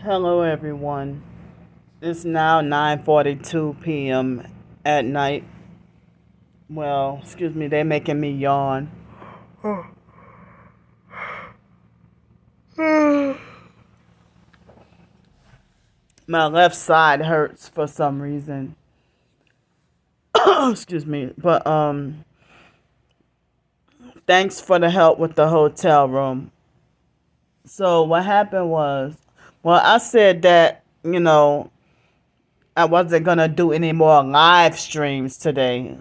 Hello, everyone. It's now 9:42 p.m. at night. Well, excuse me, they're making me yawn. My left side hurts for some reason. Excuse me. But thanks for the help with the hotel room. So what happened was, well, I said that, I wasn't gonna do any more live streams today,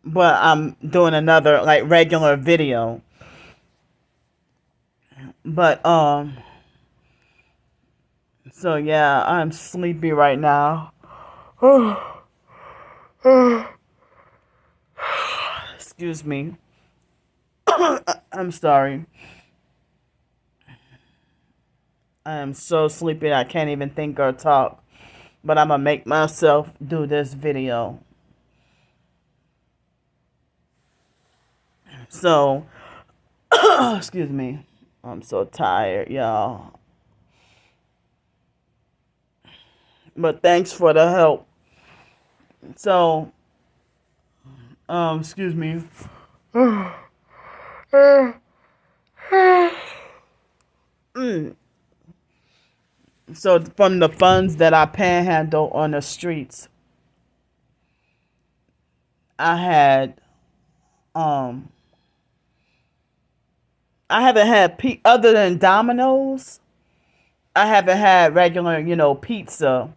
but I'm doing another like regular video. But so yeah, I'm sleepy right now. Excuse me. I'm sorry. I am so sleepy I can't even think or talk. But I'm gonna make myself do this video. So, excuse me. I'm so tired, y'all. But thanks for the help. So, excuse me. So from the funds that I panhandle on the streets, I had I haven't had other than Domino's. I haven't had regular, pizza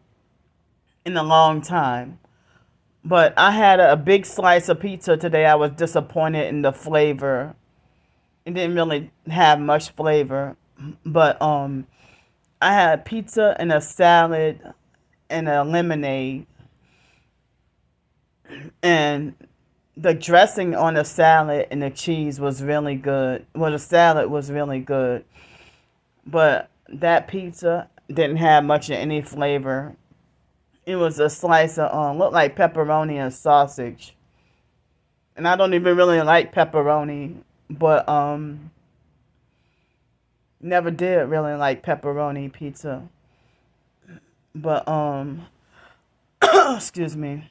in a long time. But I had a big slice of pizza today. I was disappointed in the flavor. It didn't really have much flavor, but I had pizza and a salad and a lemonade, and the dressing on the salad and the cheese was really good. Well, the salad was really good, but that pizza didn't have much of any flavor. It was a slice of looked like pepperoni and sausage, and I don't even really like pepperoni, but never did really like pepperoni pizza. But excuse me.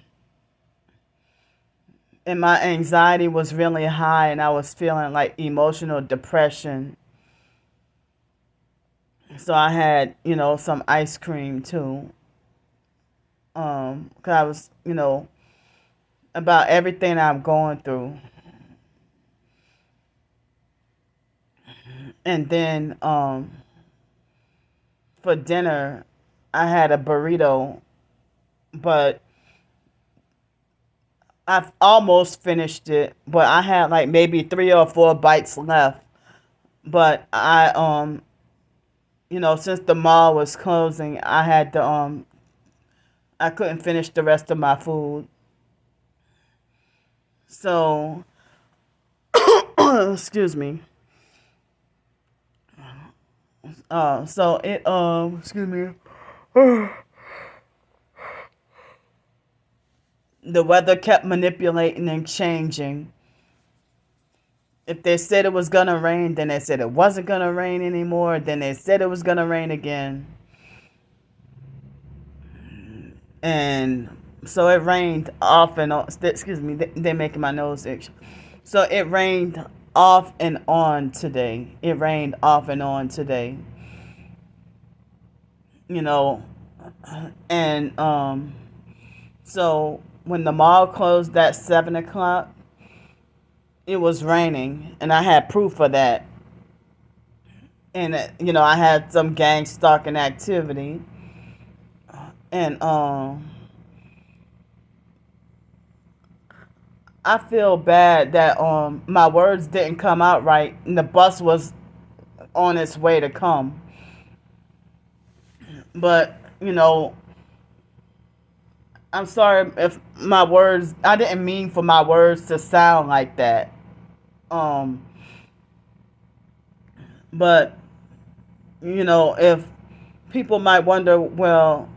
And my anxiety was really high and I was feeling like emotional depression. So I had, some ice cream too. 'Cause I was, about everything I'm going through. And then for dinner I had a burrito, but I've almost finished it, but I had like maybe 3 or 4 bites left. But since the mall was closing, I had to I couldn't finish the rest of my food. So, excuse me. So it excuse me. The weather kept manipulating and changing. If they said it was gonna rain, then they said it wasn't gonna rain anymore. Then they said it was gonna rain again. And so it rained off and on. Excuse me, they're making my nose itch. So it rained off and on today. It rained off and on today. You know, and so when the mall closed at 7 o'clock, it was raining, and I had proof of that. And I had some gang stalking activity, and I feel bad that my words didn't come out right, and the bus was on its way to come. But I'm sorry if my words. I didn't mean for my words to sound like that. Um, but if people might wonder, well,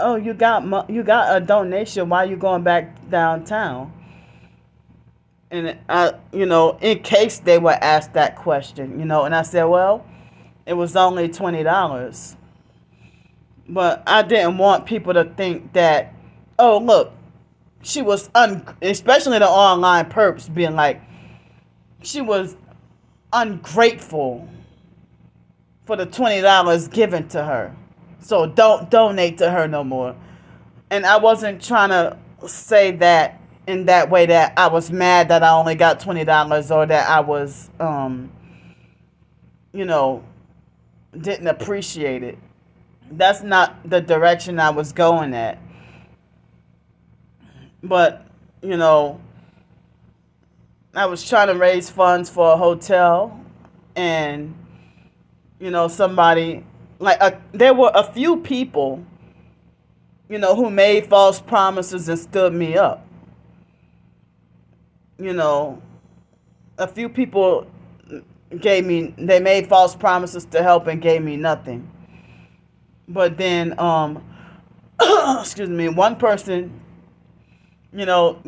oh, you got a donation. Why are you going back downtown? And in case they would ask that question, and I said, well, it was only $20. But I didn't want people to think that, oh, look, she was, especially the online perps being like, she was ungrateful for the $20 given to her. So don't donate to her no more. And I wasn't trying to say that in that way that I was mad that I only got $20 or that I was, you know, didn't appreciate it. That's not the direction I was going at. But, you know, I was trying to raise funds for a hotel, and, you know, somebody, there were a few people, you know, who made false promises and stood me up. You know, a few people they made false promises to help and gave me nothing. But then, excuse me, one person, you know,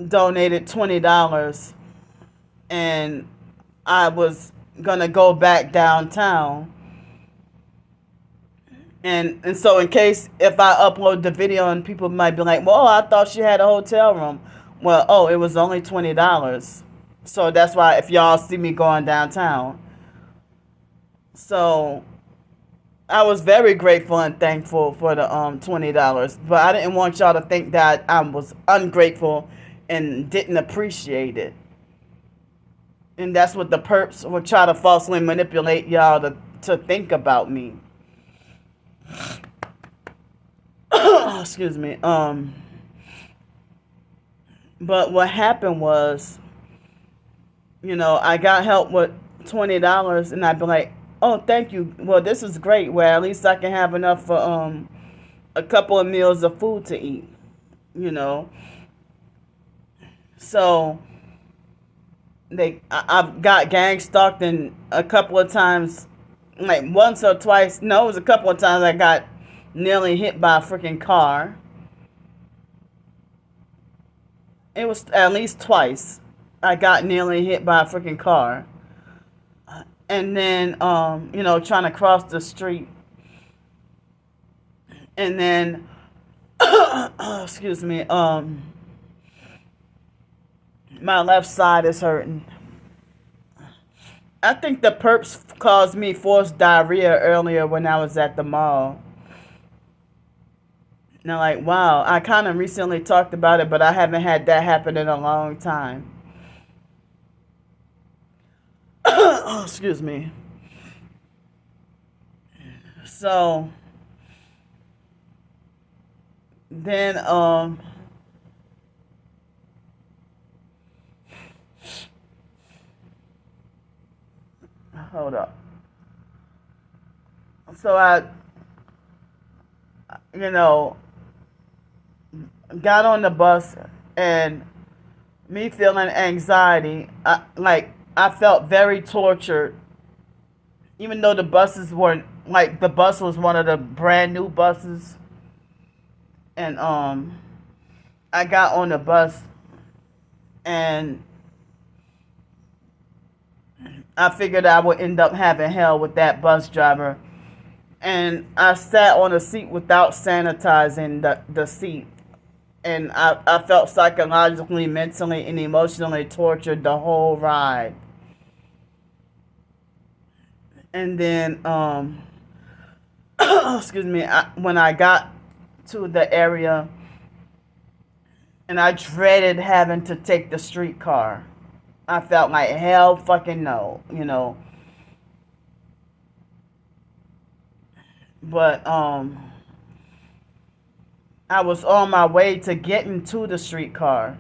donated $20, and I was gonna go back downtown. And so in case if I upload the video and people might be like, well, I thought she had a hotel room. Well, oh, it was only $20. So that's why if y'all see me going downtown. So I was very grateful and thankful for the $20. But I didn't want y'all to think that I was ungrateful and didn't appreciate it. And that's what the perps would try to falsely manipulate y'all to think about me. Excuse me. But what happened was, you know, I got help with $20, and I'd be like, oh, thank you. Well, this is great. Well, at least I can have enough for a couple of meals of food to eat, you know. So I've got gang stalked, and a couple of times, like once or twice, no, it was a couple of times I got nearly hit by a freaking car. It was at least twice I got nearly hit by a freaking car. And then, you know, trying to cross the street. And then, excuse me, my left side is hurting. I think the perps caused me forced diarrhea earlier when I was at the mall. Now, like, wow, I kind of recently talked about it, but I haven't had that happen in a long time. Excuse me. So, then, hold up. So I, you know, got on the bus, and me feeling anxiety, I felt very tortured, even though the buses weren't, like, the bus was one of the brand new buses. And I got on the bus, and I figured I would end up having hell with that bus driver. And I sat on a seat without sanitizing the seat. And I felt psychologically, mentally, and emotionally tortured the whole ride. And then, excuse me, when I got to the area, and I dreaded having to take the streetcar. I felt like hell fucking no, you know. But I was on my way to getting to the streetcar.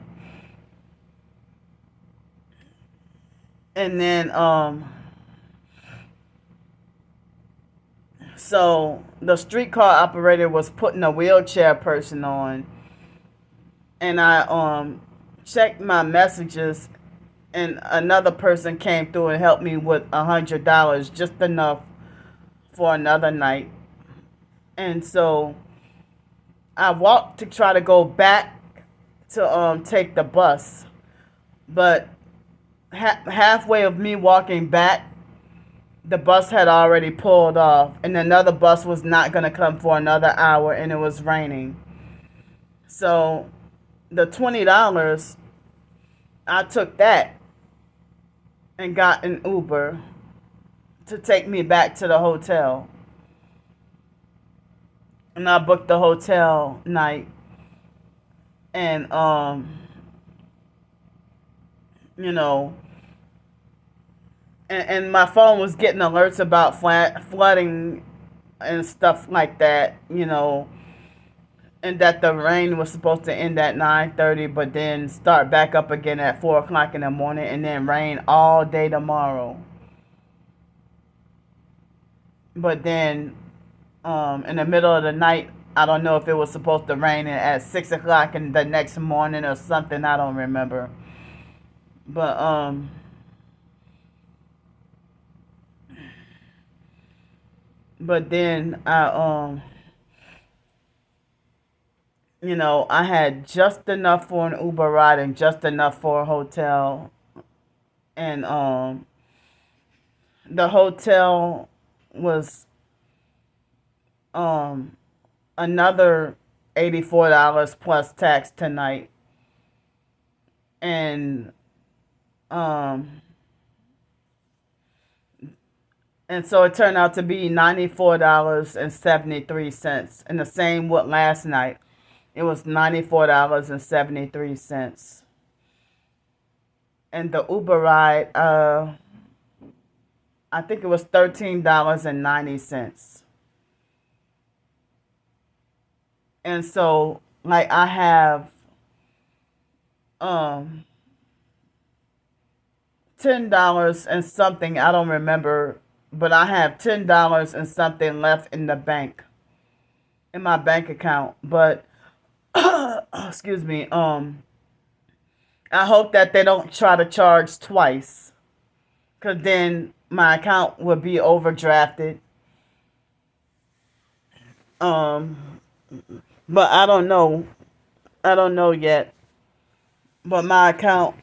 And then so the streetcar operator was putting a wheelchair person on, and I checked my messages, and another person came through and helped me with $100, just enough for another night. And so I walked to try to go back to take the bus, but halfway of me walking back, the bus had already pulled off, and another bus was not going to come for another hour, and it was raining. So the $20, I took that and got an Uber to take me back to the hotel. And I booked the hotel night, and you know, and my phone was getting alerts about flooding and stuff like that, and that the rain was supposed to end at 9:30, but then start back up again at 4 o'clock in the morning, and then rain all day tomorrow. But then, in the middle of the night, I don't know if it was supposed to rain at 6 o'clock in the next morning or something. I don't remember. But then I had just enough for an Uber ride and just enough for a hotel, and the hotel was another $84 plus tax tonight, and so it turned out to be $94.73, and the same with last night. It was $94.73. And the Uber ride, I think it was $13.90. And so, like, I have $10 and something, I don't remember, but I have $10 and something left in the bank, in my bank account. But excuse me, I hope that they don't try to charge twice, because then my account would be overdrafted. But I don't know. I don't know yet. But my account,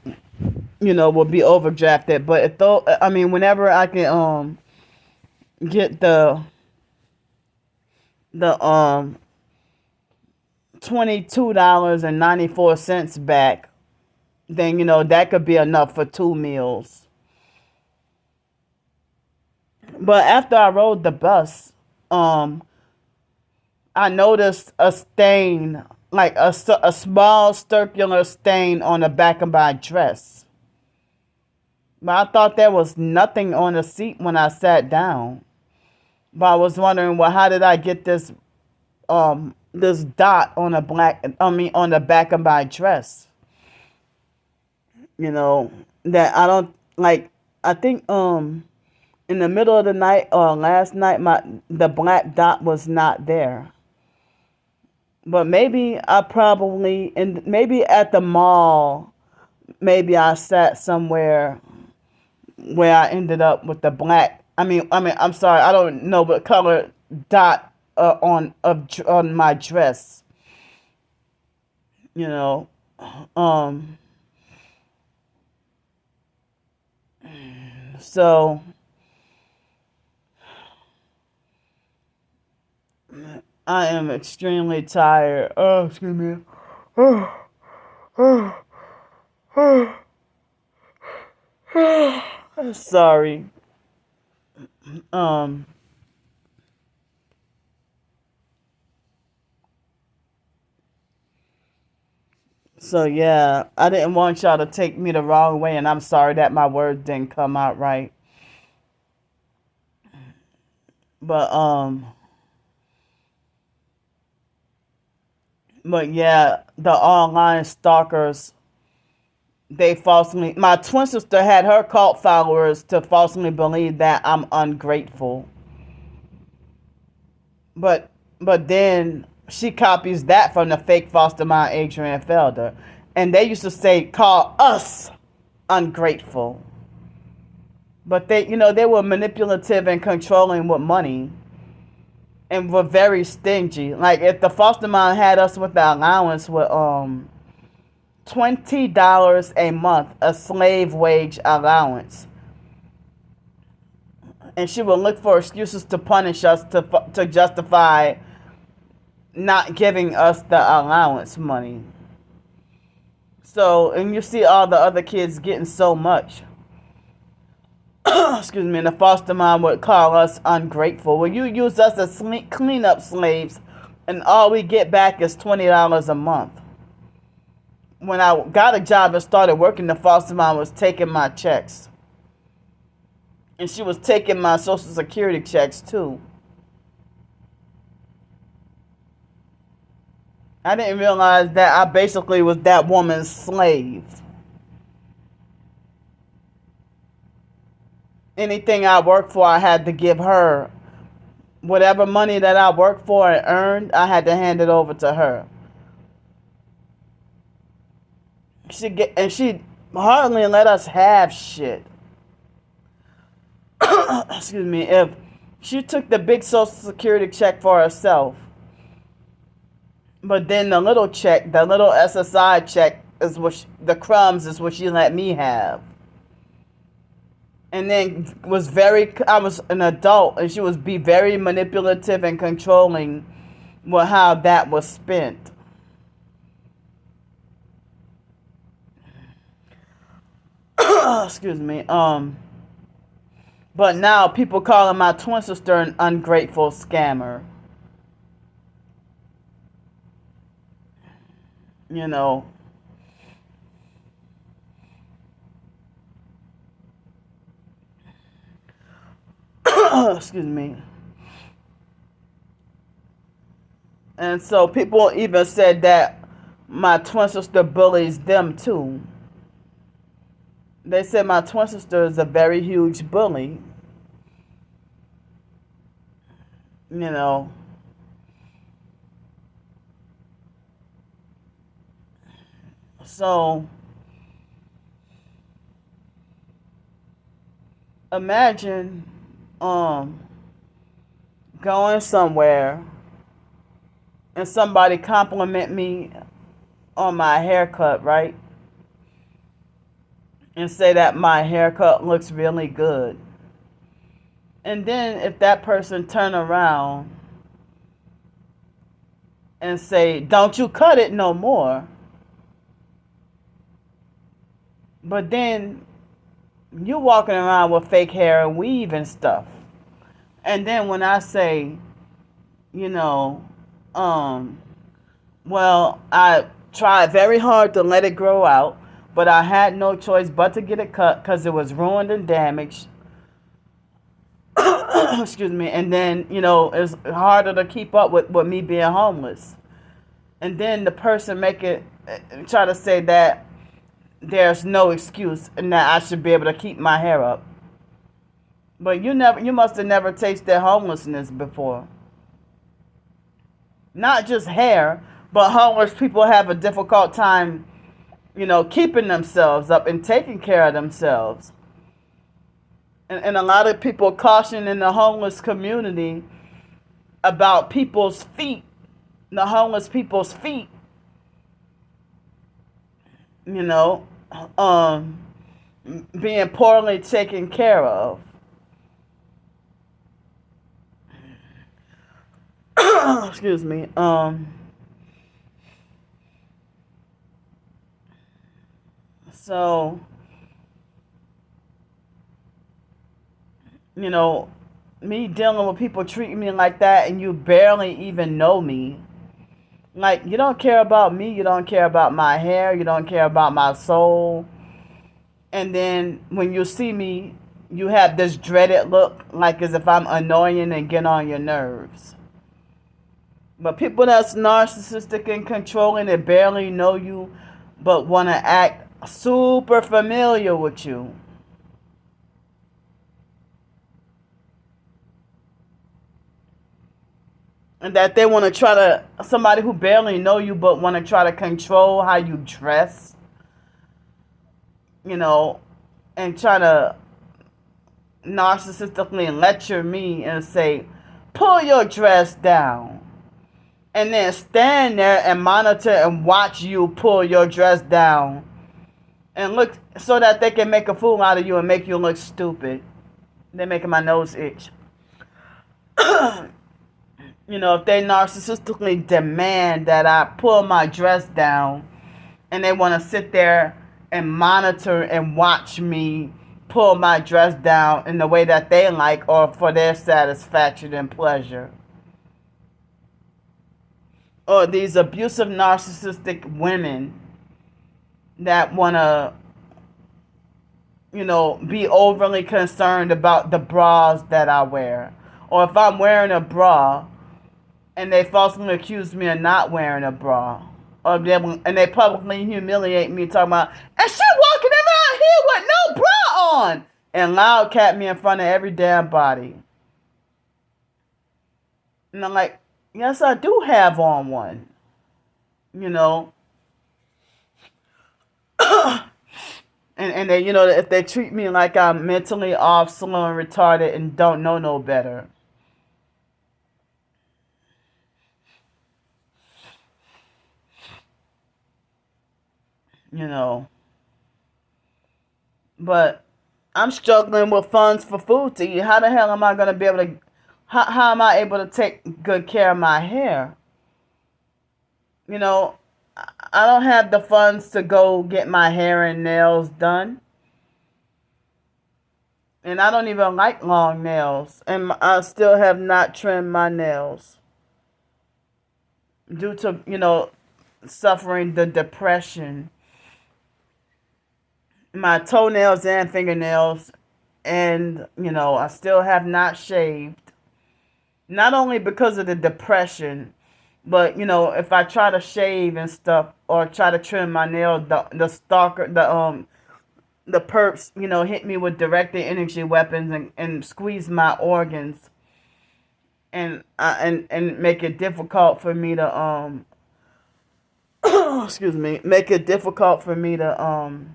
will be overdrafted. But whenever I can get the $22.94 back, then that could be enough for 2 meals. But after I rode the bus, I noticed a stain, like a small circular stain on the back of my dress. But I thought there was nothing on the seat when I sat down. But I was wondering, well, how did I get this dot on on the back of my dress? That I don't like. I think in the middle of the night or last night, the black dot was not there. But maybe maybe at the mall, maybe I sat somewhere where I ended up with the black. I'm sorry, I don't know what color dot on my dress. So I am extremely tired. Oh, excuse me. Sorry. So yeah, I didn't want y'all to take me the wrong way, and I'm sorry that my words didn't come out right. But yeah, the online stalkers, my twin sister had her cult followers to falsely believe that I'm ungrateful. But then she copies that from the fake foster mom Adrian Felder. And they used to say, call us ungrateful. But they were manipulative and controlling with money, and were very stingy. Like, if the foster mom had us with the allowance with $20 a month, a slave wage allowance, And she will look for excuses to punish us to justify not giving us the allowance money. So, and you see all the other kids getting so much. Excuse me, and the foster mom would call us ungrateful. Well, you use us as cleanup slaves, and all we get back is $20 a month. When I got a job and started working, the foster mom was taking my checks. And she was taking my Social Security checks too. I didn't realize that I basically was that woman's slave. Anything I worked for, I had to give her. Whatever money that I worked for and earned, I had to hand it over to her. She hardly let us have shit. Excuse me. If she took the big Social Security check for herself, but then the little check, the little SSI check, is what the crumbs is what she let me have. And then I was an adult, and she would be very manipulative and controlling with how that was spent. Excuse me. But now people calling my twin sister an ungrateful scammer. You know. Excuse me. And so people even said that my twin sister bullies them too. They said my twin sister is a very huge bully. You know. So imagine going somewhere and somebody compliment me on my haircut, right? And say that my haircut looks really good. And then if that person turn around and say, "Don't you cut it no more." But then you walking around with fake hair and weave and stuff. And then when I say, you know, well, I tried very hard to let it grow out, but I had no choice but to get it cut because it was ruined and damaged. Excuse me. And then, you know, it's harder to keep up with me being homeless. And then the person try to say that there's no excuse and that I should be able to keep my hair up. But you must have never tasted homelessness before. Not just hair, but homeless people have a difficult time, you know, keeping themselves up and taking care of themselves. And a lot of people caution in the homeless community about people's feet, the homeless people's feet, you know, being poorly taken care of. Excuse me. So, you know, me dealing with people treating me like that and you barely even know me. Like, you don't care about me, you don't care about my hair, you don't care about my soul. And then when you see me, you have this dreaded look, like as if I'm annoying and get on your nerves. But people that's narcissistic and controlling and barely know you, but want to act super familiar with you. And that they want to somebody who barely know you but want to try to control how you dress, you know, and try to narcissistically lecture me and say, pull your dress down. And then stand there and monitor and watch you pull your dress down. And look, so that they can make a fool out of you and make you look stupid. They're making my nose itch. If they narcissistically demand that I pull my dress down, and they want to sit there and monitor and watch me pull my dress down in the way that they like, or for their satisfaction and pleasure. Or these abusive narcissistic women that want to, be overly concerned about the bras that I wear. Or if I'm wearing a bra and they falsely accuse me of not wearing a bra. And they publicly humiliate me, talking about, and she walking around here with no bra on, and loud cat me in front of every damn body. And I'm like, yes, I do have on one. And they, if they treat me like I'm mentally off, slow, and retarded, and don't know no better. But I'm struggling with funds for food to eat. How the hell am I going to be able to, how am I able to take good care of my hair? I don't have the funds to go get my hair and nails done. And I don't even like long nails. And I still have not trimmed my nails. Due to, suffering the depression. My toenails and fingernails. And, I still have not shaved. Not only because of the depression, but, if I try to shave and stuff, or try to trim my nails, the stalker, the perps, hit me with directed energy weapons and squeeze my organs, and make it difficult for me to excuse me, make it difficult for me to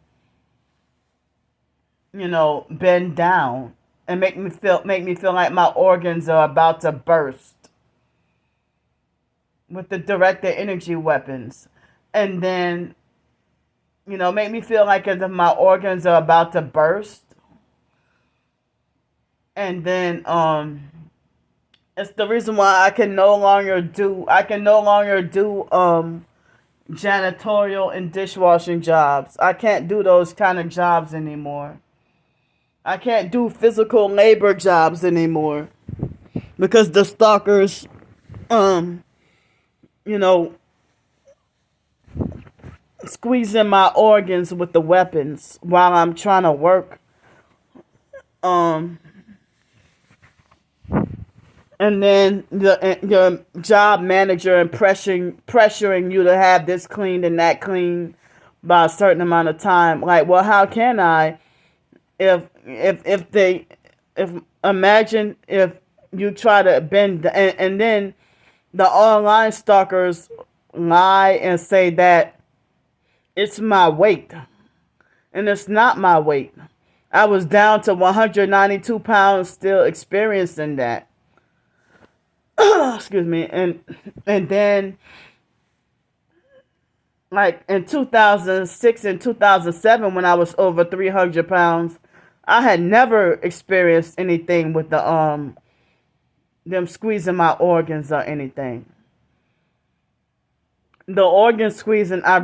bend down, and make me feel like my organs are about to burst with the directed energy weapons. And then, make me feel like as if my organs are about to burst. And then, it's the reason why I can no longer do janitorial and dishwashing jobs. I can't do those kind of jobs anymore. I can't do physical labor jobs anymore. Because the stalkers, squeezing my organs with the weapons while I'm trying to work. And then your job manager and pressuring you to have this cleaned and that cleaned by a certain amount of time. Like, well, how can I? If imagine if you try to bend, and then the online stalkers lie and say that it's my weight. And it's not my weight. I was down to 192 pounds, still experiencing that. Excuse me. And then, like in 2006 and 2007, when I was over 300 pounds, I had never experienced anything with them squeezing my organs or anything. The organ squeezing, I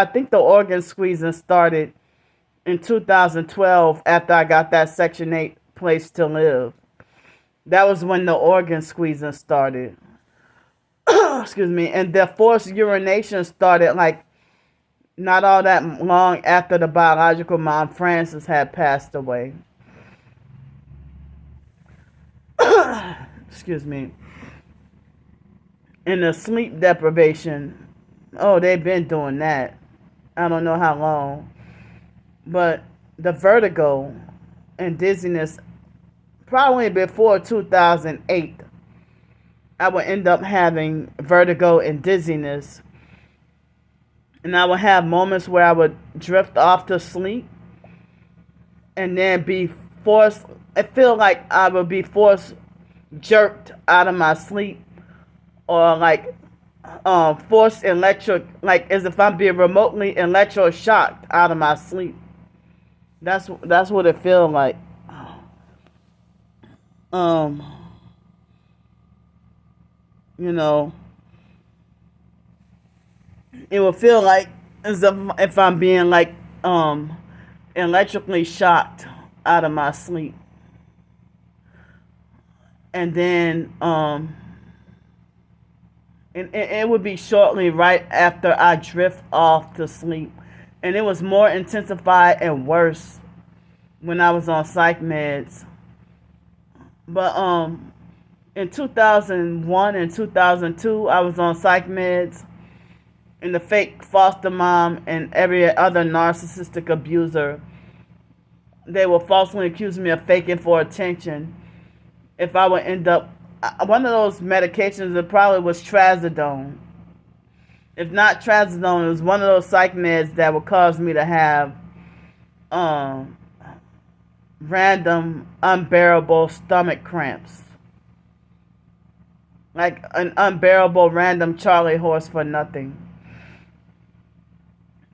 think the organ squeezing started in 2012 after I got that Section 8 place to live. That was when the organ squeezing started. Excuse me. And the forced urination started like not all that long after the biological mom, Frances, had passed away. Excuse me. And the sleep deprivation. Oh, they've been doing that. I don't know how long. But the vertigo and dizziness, probably before 2008, I would end up having vertigo and dizziness. And I would have moments where I would drift off to sleep and then be forced. I feel like I would be jerked out of my sleep, or like forced like as if I'm being remotely electroshocked out of my sleep. That's what it feels like. Um, you know, it will feel like as if I'm being like electrically shocked out of my sleep. And then it would be shortly right after I drift off to sleep. And it was more intensified and worse when I was on psych meds. But in 2001 and 2002, I was on psych meds, and the fake foster mom and every other narcissistic abuser, they will falsely accuse me of faking for attention. If I would end up, one of those medications, it probably was trazodone. If not trazodone, it was one of those psych meds that would cause me to have random unbearable stomach cramps, like an unbearable random Charlie horse for nothing.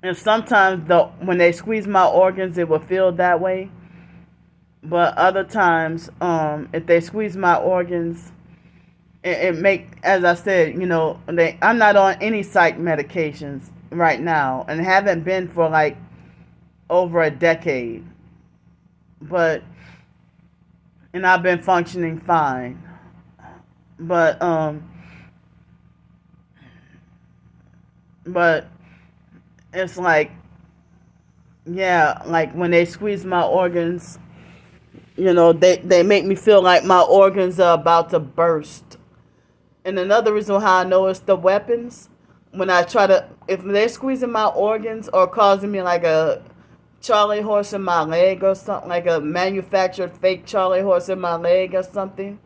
And sometimes when they squeeze my organs, it will feel that way. But other times, if they squeeze my organs, it make, as I said, I'm not on any psych medications right now, and haven't been for like over a decade. And I've been functioning fine. But it's like, yeah, like when they squeeze my organs, they make me feel like my organs are about to burst. And another reason how I know it's the weapons, when I try to, if they're squeezing my organs or causing me like a Charlie horse in my leg or something, like a manufactured fake Charlie horse in my leg or something.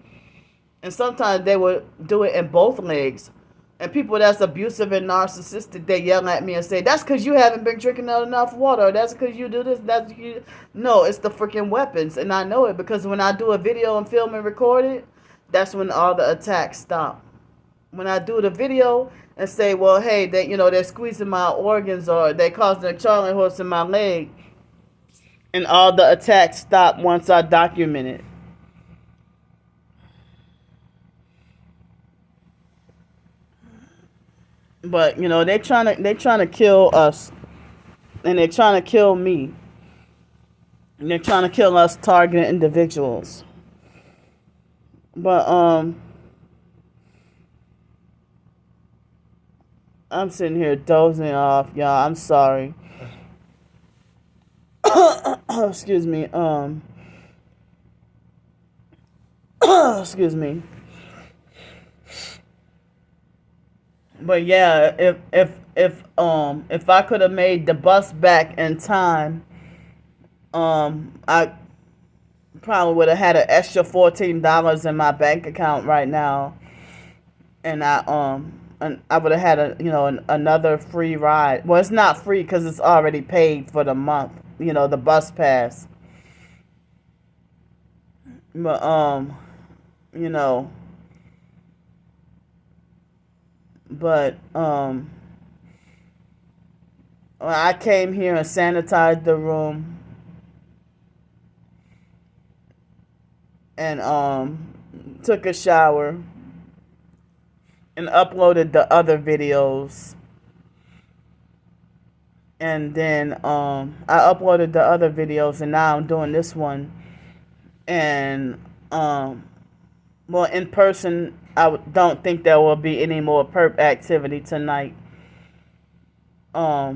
And sometimes they would do it in both legs. And people that's abusive and narcissistic, they yell at me and say, that's because you haven't been drinking enough water. Or that's because you do this. No, it's the freaking weapons. And I know it because when I do a video and film and record it, that's when all the attacks stop. When I do the video and say, well, hey, they're squeezing my organs or they causing a Charlie horse in my leg, and all the attacks stop once I document it. But they're trying to kill us, and they're trying to kill me. And they're trying to kill us targeted individuals. But I'm sitting here dozing off, y'all. I'm sorry. Excuse me. Excuse me. But yeah, if I could have made the bus back in time, I probably would have had an extra $14 in my bank account right now, and I would have had another free ride. Well, it's not free because it's already paid for the month. The bus pass. But I came here and sanitized the room, and took a shower and uploaded the other videos. And then I uploaded the other videos, and now I'm doing this one. And in person, I don't think there will be any more perp activity tonight. But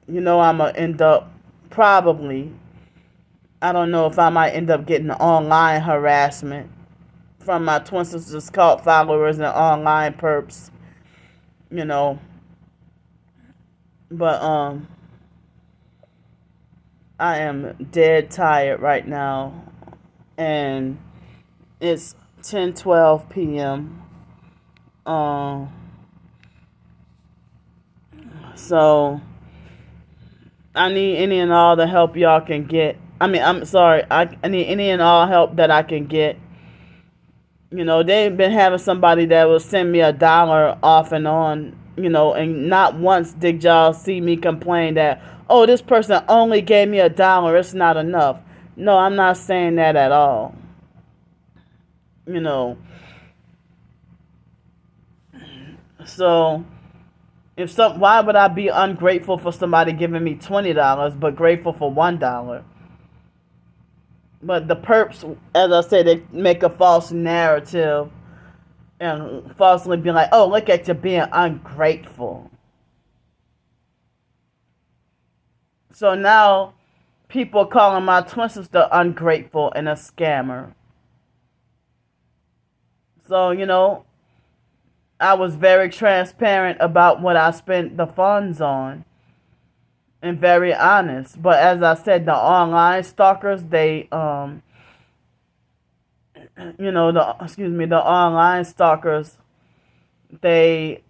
I'm gonna end up probably, I don't know if I might end up getting online harassment from my Twin Sisters cult followers and online perps, But I am dead tired right now, and it's 10:12 p.m. So I need any and all the help y'all can get. I'm sorry. I need any and all help that I can get. They've been having somebody that will send me $1 off and on, and not once did y'all see me complain that, oh, this person only gave me $1, it's not enough. No, I'm not saying that at all. you know. So why would I be ungrateful for somebody giving me $20 but grateful for $1? But the perps, as I said, they make a false narrative and falsely be like, oh, look at you being ungrateful. So now people calling my twin sister ungrateful and a scammer. So, I was very transparent about what I spent the funds on and very honest. But as I said, the online stalkers, they the online stalkers, they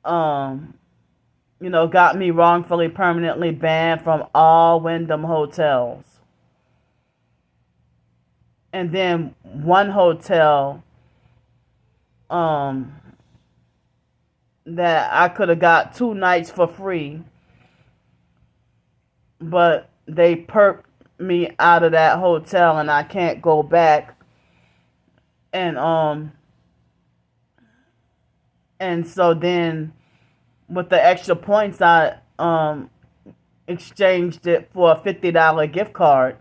got me wrongfully permanently banned from all Wyndham hotels. And then one hotel that I could have got 2 nights for free, but they perked me out of that hotel and I can't go back. And so then with the extra points I exchanged it for a $50 gift card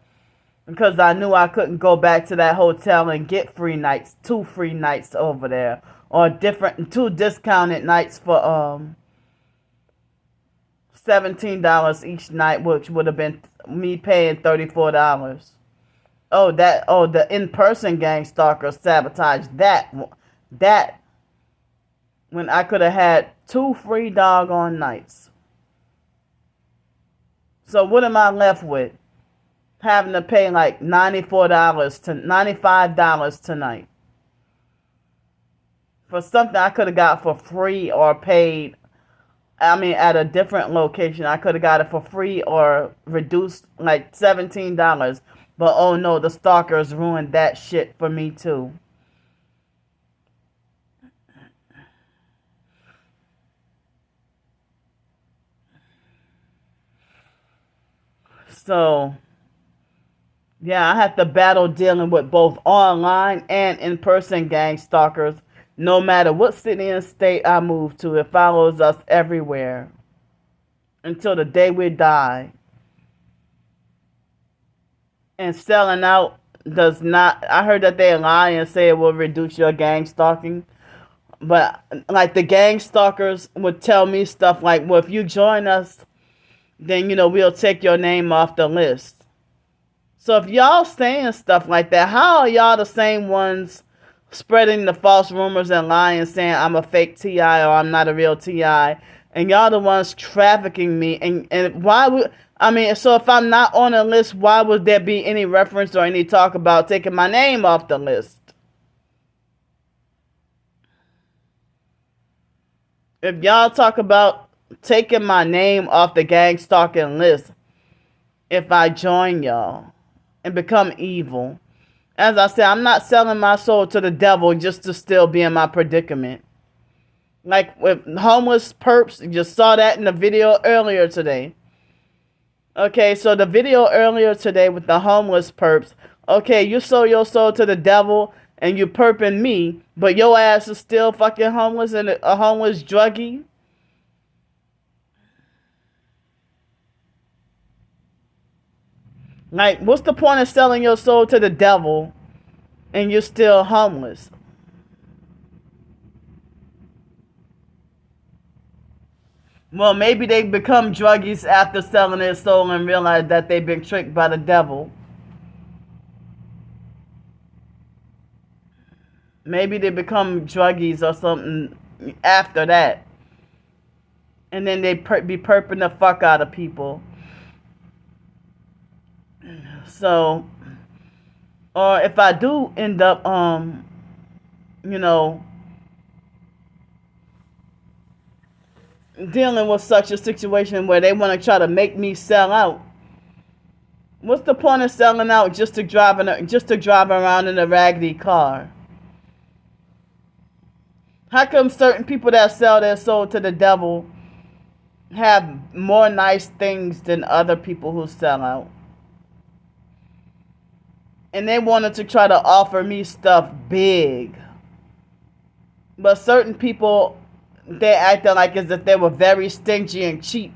because I knew I couldn't go back to that hotel and get 2 free nights over there, or 2 discounted nights for $17 each night, which would have been me paying $34. The in-person gang stalker sabotaged that when I could have had 2 free doggone nights. So what am I left with? Having to pay like $95 tonight for something I could have got for free or paid. At a different location, I could have got it for free or reduced like $17. But oh no, the stalkers ruined that shit for me too. So, yeah, I have to battle dealing with both online and in-person gang stalkers. No matter what city and state I move to, it follows us everywhere until the day we die. And selling out does not. I heard that they lie and say it will reduce your gang stalking. But like the gang stalkers would tell me stuff like, well, if you join us, then we'll take your name off the list. So if y'all saying stuff like that, how are y'all the same ones spreading the false rumors and lying, saying I'm a fake TI or I'm not a real TI, and y'all the ones trafficking me? And why would so if I'm not on a list, why would there be any reference or any talk about taking my name off the list? If y'all talk about taking my name off the gang stalking list, if I join y'all and become evil, as I said, I'm not selling my soul to the devil just to still be in my predicament. Like with homeless perps, you just saw that in the video earlier today. Okay, so the video earlier today with the homeless perps, okay, you sold your soul to the devil and you perping me, but your ass is still fucking homeless and a homeless druggie. Like, what's the point of selling your soul to the devil and you're still homeless? Well, maybe they become druggies after selling their soul and realize that they've been tricked by the devil. Maybe they become druggies or something after that. And then they be perping the fuck out of people. So, or if I do end up, dealing with such a situation where they want to try to make me sell out, what's the point of selling out just to drive around in a raggedy car? How come certain people that sell their soul to the devil have more nice things than other people who sell out? And they wanted to try to offer me stuff big. But certain people, they acted like as if they were very stingy and cheap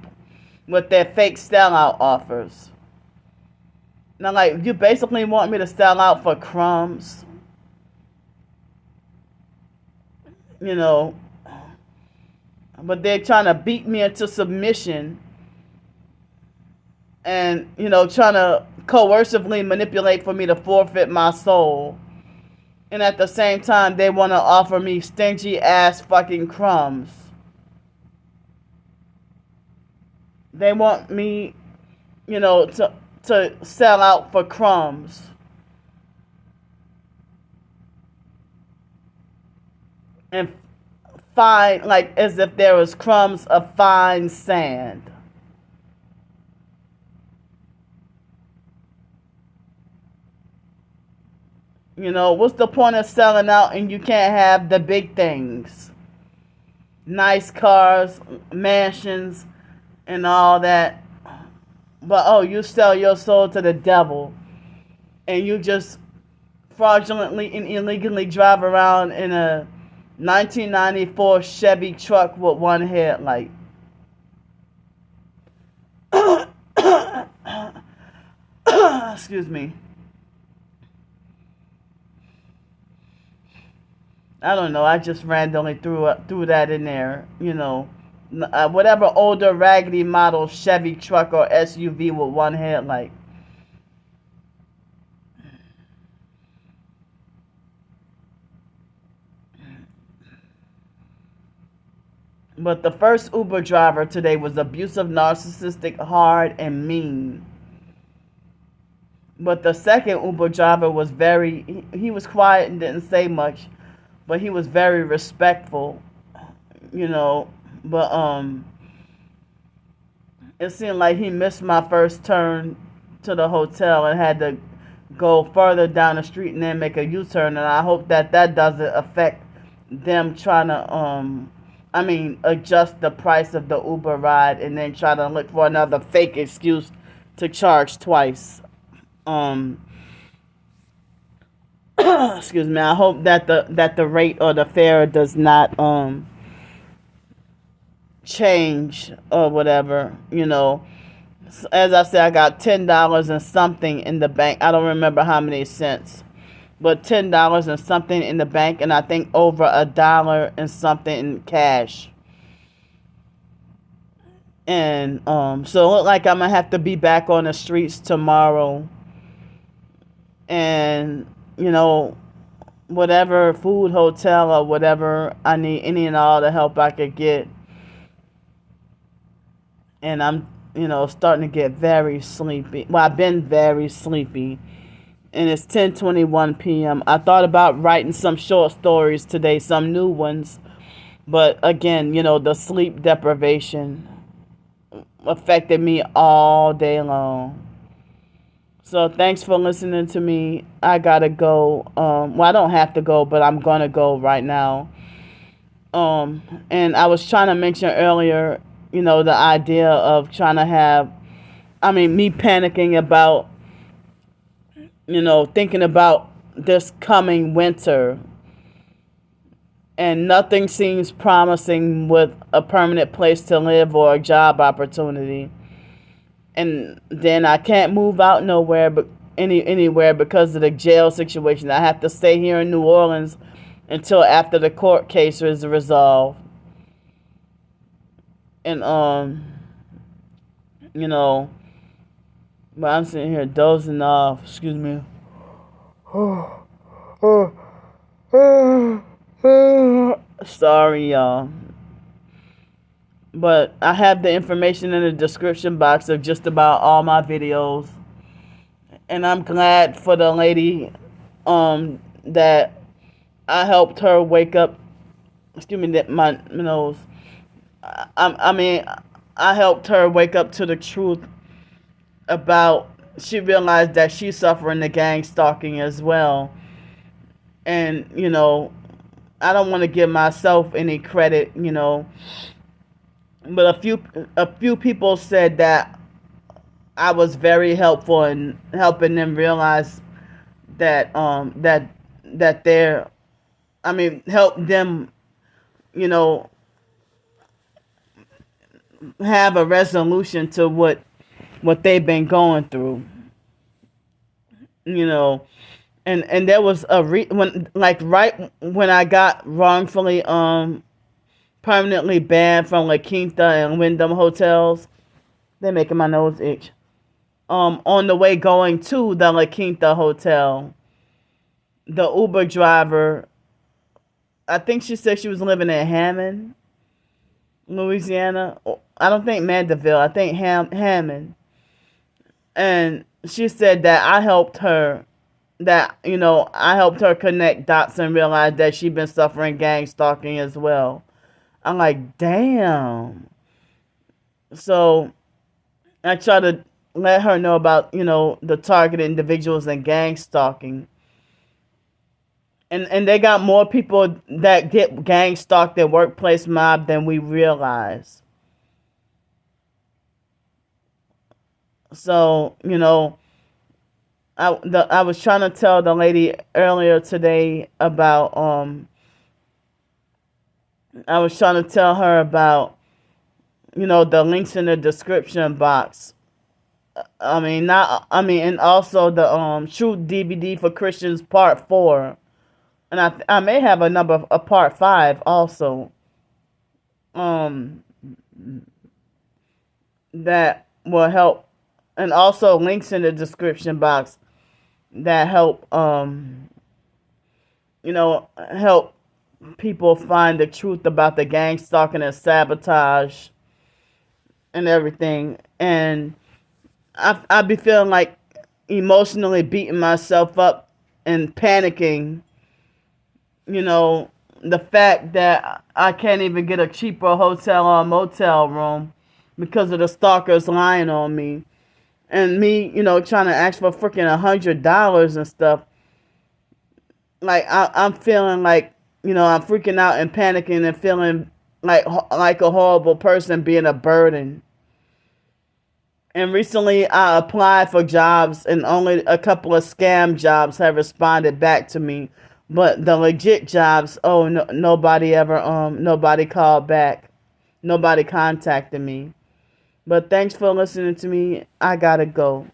with their fake sellout offers. Now, like, you basically want me to sell out for crumbs, you know, but they're trying to beat me into submission and, trying to coercively manipulate for me to forfeit my soul. And at the same time, they want to offer me stingy ass fucking crumbs. They want me, to sell out for crumbs. And fine, like as if there was crumbs of fine sand. What's the point of selling out and you can't have the big things? Nice cars, mansions, and all that. But, you sell your soul to the devil. And you just fraudulently and illegally drive around in a 1994 Chevy truck with one headlight. Excuse me. I don't know. I just randomly threw that in there. Whatever older raggedy model Chevy truck or SUV with one headlight. But the first Uber driver today was abusive, narcissistic, hard, and mean. But the second Uber driver was he was quiet and didn't say much, but he was very respectful, but it seemed like he missed my first turn to the hotel and had to go further down the street and then make a U-turn, and I hope that doesn't affect them trying to adjust the price of the Uber ride and then try to look for another fake excuse to charge twice. Excuse me. I hope that the rate or the fare does not change or whatever. As I said, I got $10 and something in the bank. I don't remember how many cents, but $10 and something in the bank, and I think over $1 and something in cash. And so it looked like I'm gonna have to be back on the streets tomorrow. And whatever food, hotel, or whatever I need, any and all the help I could get. And I'm, starting to get very sleepy. Well, I've been very sleepy. And it's 10:21 p.m. I thought about writing some short stories today, some new ones. But again, the sleep deprivation affected me all day long. So thanks for listening to me. I gotta go. Well, I don't have to go, but I'm gonna go right now. And I was trying to mention earlier, the idea of trying to have, me panicking about, thinking about this coming winter. And nothing seems promising with a permanent place to live or a job opportunity. And then I can't move out nowhere, but anywhere because of the jail situation. I have to stay here in New Orleans until after the court case is resolved. And but I'm sitting here dozing off. Excuse me. Sorry, y'all. But I have the information in the description box of just about all my videos. And I'm glad for the lady that I helped her wake up. Excuse me, that my nose. I helped her wake up to the truth about, she realized that she's suffering the gang stalking as well. And, I don't want to give myself any credit, but a few people said that I was very helpful in helping them realize that they're, I mean, help them, you know, have a resolution to what they've been going through, you know. And there was when, like, right when I got wrongfully permanently banned from La Quinta and Wyndham hotels. They're making my nose itch. On the way going to the La Quinta hotel, the Uber driver, I think she said she was living in Hammond, Louisiana. I don't think Mandeville. I think Hammond. And she said that I helped her. That, I helped her connect dots and realize that she'd been suffering gang stalking as well. I'm like, damn. So I try to let her know about, the targeted individuals and gang stalking. And they got more people that get gang stalked at workplace mob than we realize. So, I was trying to tell the lady earlier today about I was trying to tell her about, the links in the description box. And also the Truth DVD for Christians Part 4. And I may have a Part 5 also. That will help, and also links in the description box that help help people find the truth about the gang stalking and sabotage and everything. And I be feeling like emotionally beating myself up and panicking, the fact that I can't even get a cheaper hotel or motel room because of the stalkers lying on me. And me, trying to ask for freaking $100 and stuff. Like, I'm feeling like, I'm freaking out and panicking and feeling like a horrible person being a burden. And recently I applied for jobs and only a couple of scam jobs have responded back to me. But the legit jobs, oh, no, nobody called back. Nobody contacted me. But thanks for listening to me. I gotta go.